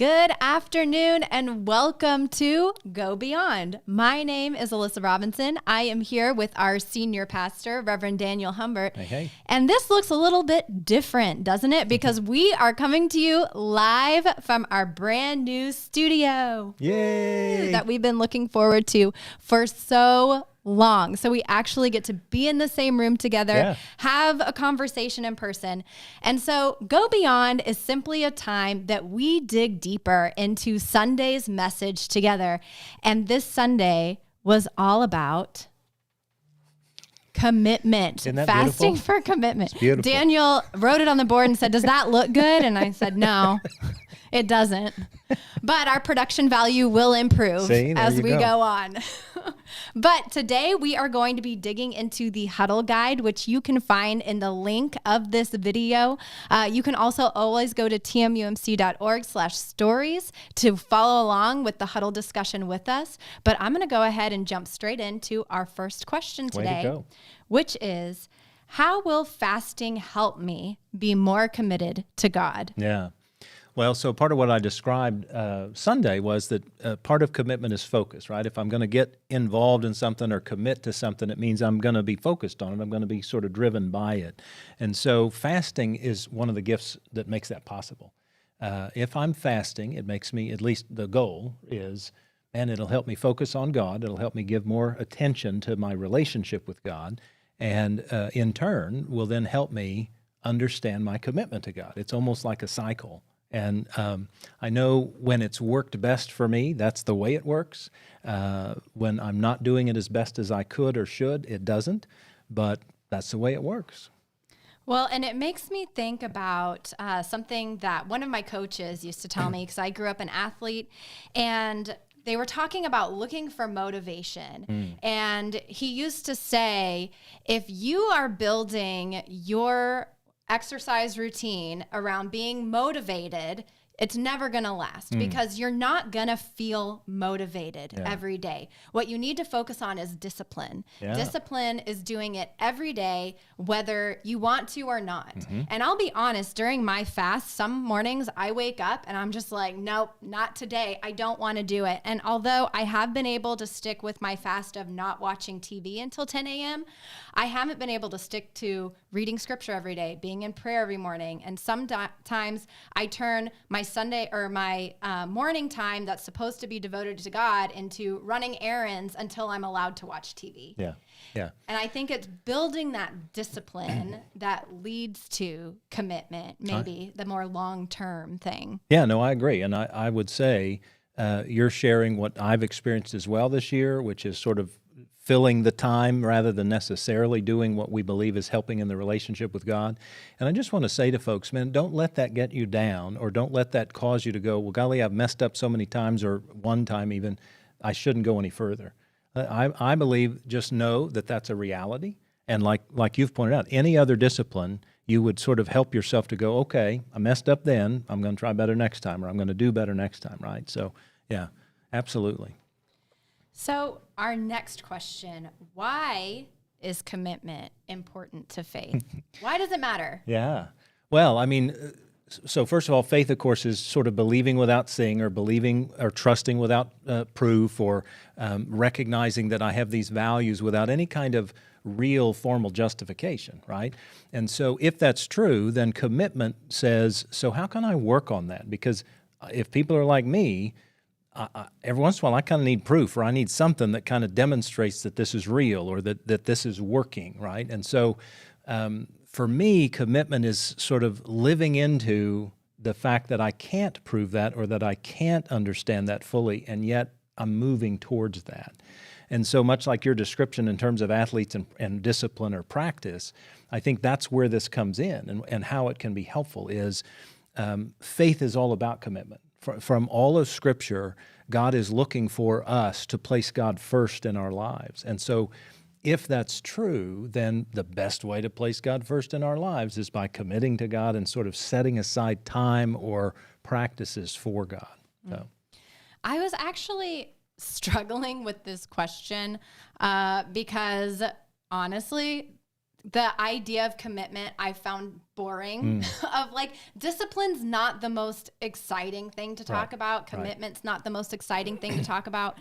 Good afternoon and welcome to Go Beyond. My name is Alyssa Robinson. I am here with our senior pastor, Reverend Daniel Humbert. Hey. And this looks a little bit different, doesn't it? Because we are coming to you live from our brand new studio. Yay! That we've been looking forward to for so long. So we actually get to be in the same room together, have a conversation in person. And so Go Beyond is simply a time that we dig deeper into Sunday's message together. And this Sunday was all about commitment. Isn't that fasting beautiful? for commitment. It's beautiful. Daniel wrote it on the board and said, "Does that look good?" And I said, "No, it doesn't." But our production value will improve as we go on. But today we are going to be digging into the Huddle Guide, which you can find in the link of this video. You can also always go to tmumc.org/stories to follow along with the Huddle discussion with us. But I'm going to go ahead and jump straight into our first question today, which is, how will fasting help me be more committed to God? Yeah. Well, so part of what I described Sunday was that part of commitment is focus, right? If I'm going to get involved in something or commit to something, it means I'm going to be focused on it. I'm going to be sort of driven by it. And so fasting is one of the gifts that makes that possible. If I'm fasting, it makes me, at least the goal is, and it'll help me focus on God. It'll help me give more attention to my relationship with God. And in turn, will then help me understand my commitment to God. It's almost like a cycle. And I know when it's worked best for me, that's the way it works. When I'm not doing it as best as I could or should, it doesn't. But that's the way it works. Well, and it makes me think about something that one of my coaches used to tell me, because I grew up an athlete, and they were talking about looking for motivation. And he used to say, if you are building your exercise routine around being motivated, it's never going to last because you're not going to feel motivated every day. What you need to focus on is discipline. Discipline is doing it every day, whether you want to or not. And I'll be honest, during my fast, some mornings I wake up and I'm just like, nope, not today. I don't want to do it. And although I have been able to stick with my fast of not watching TV until 10 a.m., I haven't been able to stick to reading scripture every day, being in prayer every morning. And sometimes I turn my Sunday or my morning time that's supposed to be devoted to God into running errands until I'm allowed to watch TV. Yeah. And I think it's building that discipline that leads to commitment, maybe the more long-term thing. Yeah, no, I agree. And I would say you're sharing what I've experienced as well this year, which is sort of filling the time rather than necessarily doing what we believe is helping in the relationship with God. And I just want to say to folks, man, don't let that get you down, or don't let that cause you to go, well, golly, I've messed up so many times, or one time even, I shouldn't go any further. I believe, just know that that's a reality. And like you've pointed out, any other discipline, you would sort of help yourself to go, okay, I messed up then, I'm going to try better next time, or I'm going to do better next time, right? So, yeah, absolutely. So our next question, why is commitment important to faith? Why does it matter? Yeah. Well, I mean, so first of all, faith, of course, is sort of believing without seeing, or believing or trusting without proof, or recognizing that I have these values without any kind of real formal justification, right? And so if that's true, then commitment says, so how can I work on that? Because if people are like me, every once in a while I kind of need proof, or I need something that kind of demonstrates that this is real, or that this is working, right? And so for me, commitment is sort of living into the fact that I can't prove that, or that I can't understand that fully, and yet I'm moving towards that. And so much like your description in terms of athletes and discipline or practice, I think that's where this comes in, and how it can be helpful is faith is all about commitment. From all of Scripture, God is looking for us to place God first in our lives. And so if that's true, then the best way to place God first in our lives is by committing to God and sort of setting aside time or practices for God. So, I was actually struggling with this question because honestly, the idea of commitment I found boring. Of like, discipline's not the most exciting thing to talk about. Commitment's not the most exciting thing to talk about.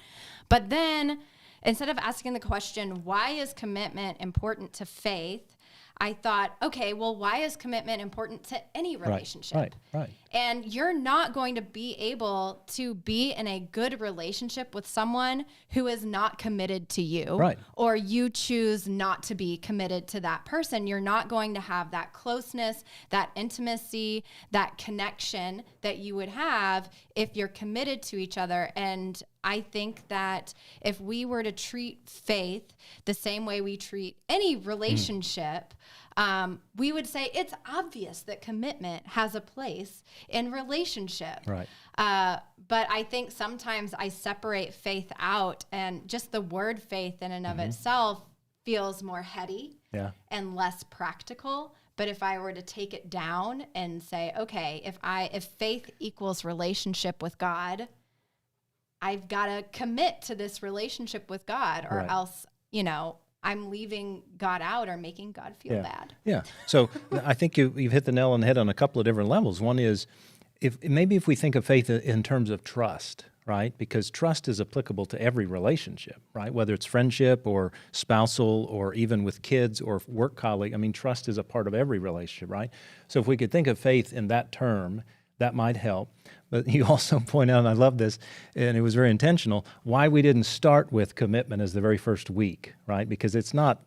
But then instead of asking the question, why is commitment important to faith? I thought, okay, well, why is commitment important to any relationship? Right. And you're not going to be able to be in a good relationship with someone who is not committed to you, Right. or you choose not to be committed to that person. You're not going to have that closeness, that intimacy, that connection that you would have if you're committed to each other. And I think that if we were to treat faith the same way we treat any relationship, we would say it's obvious that commitment has a place in relationship. Right. But I think sometimes I separate faith out, and just the word faith in and of itself feels more heady and less practical. But if I were to take it down and say, okay, if faith equals relationship with God, I've got to commit to this relationship with God, or else, I'm leaving God out or making God feel bad. Yeah. So I think you've hit the nail on the head on a couple of different levels. One is if we think of faith in terms of trust, right? Because trust is applicable to every relationship, right? Whether it's friendship or spousal or even with kids or work colleague. I mean, trust is a part of every relationship, right? So if we could think of faith in that term, that might help. But you also point out, and I love this, and it was very intentional, why we didn't start with commitment as the very first week, right? Because it's not,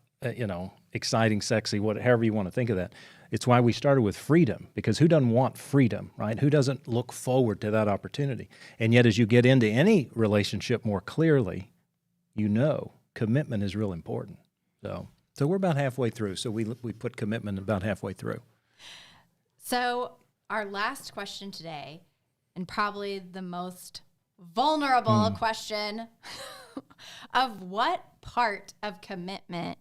exciting, sexy, however you want to think of that. It's why we started with freedom, because who doesn't want freedom, right? Who doesn't look forward to that opportunity? And yet as you get into any relationship more clearly, commitment is real important. So we're about halfway through. So we put commitment about halfway through. So our last question today, and probably the most vulnerable question of what part of commitment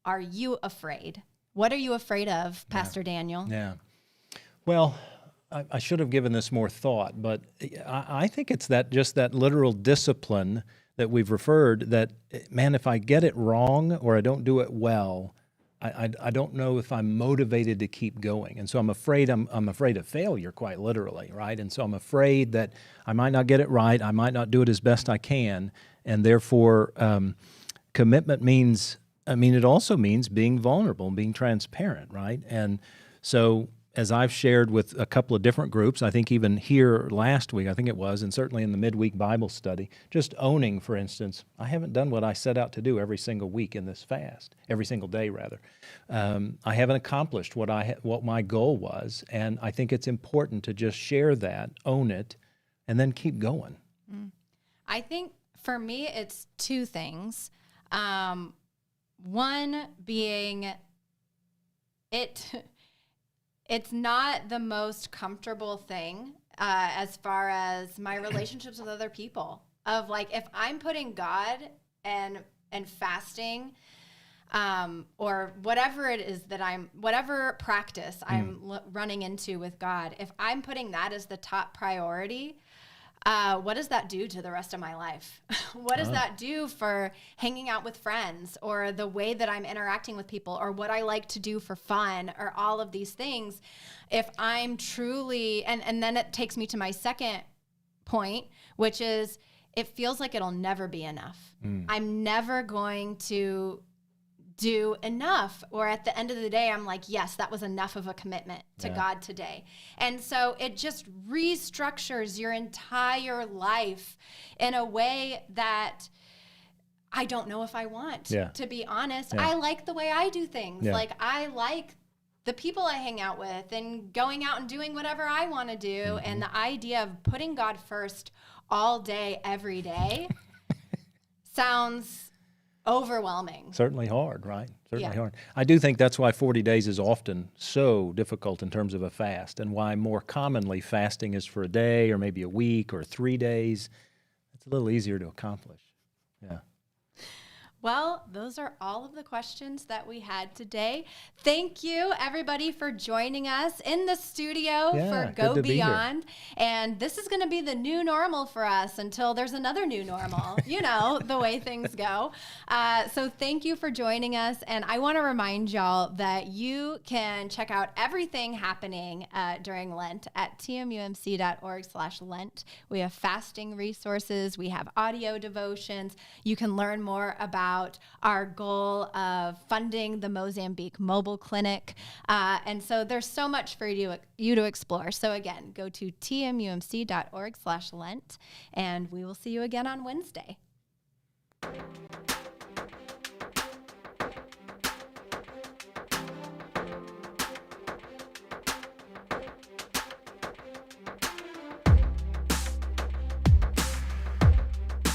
are you afraid? What are you afraid of, Pastor Daniel? Yeah. Well, I should have given this more thought, but I think it's that literal discipline that we've referred that, man, if I get it wrong or I don't do it well, I don't know if I'm motivated to keep going. And so I'm afraid of failure, quite literally, right? And so I'm afraid that I might not get it right, I might not do it as best I can, and therefore commitment means, it also means being vulnerable and being transparent, right? And so as I've shared with a couple of different groups, I think even here last week, I think it was, and certainly in the midweek Bible study, just owning, for instance, I haven't done what I set out to do every single week in this fast, every single day rather. I haven't accomplished what my goal was, and I think it's important to just share that, own it, and then keep going. I think for me, it's two things. One being it's not the most comfortable thing as far as my relationships with other people. Of like, if I'm putting God and fasting or whatever it is that whatever practice I'm running into with God, if I'm putting that as the top priority, what does that do to the rest of my life? What does that do for hanging out with friends, or the way that I'm interacting with people, or what I like to do for fun, or all of these things? If I'm truly, and then it takes me to my second point, which is it feels like it'll never be enough. I'm never going to do enough, or at the end of the day I'm like, yes, that was enough of a commitment to God today. And so it just restructures your entire life in a way that I don't know if I want, to be honest. I like the way I do things. Like, I like the people I hang out with and going out and doing whatever I want to do. And the idea of putting God first all day, every day sounds overwhelming. Certainly hard, right? Certainly hard. I do think that's why 40 days is often so difficult in terms of a fast, and why more commonly fasting is for a day or maybe a week or 3 days. It's a little easier to accomplish. Yeah. Well, those are all of the questions that we had today. Thank you, everybody, for joining us in the studio for Go Beyond. And this is going to be the new normal for us until there's another new normal, you know, the way things go. So thank you for joining us. And I want to remind y'all that you can check out everything happening during Lent at tmumc.org/Lent. We have fasting resources. We have audio devotions. You can learn more about our goal of funding the Mozambique Mobile Clinic. And so there's so much for you to explore. So again, go to tmumc.org/Lent, and we will see you again on Wednesday.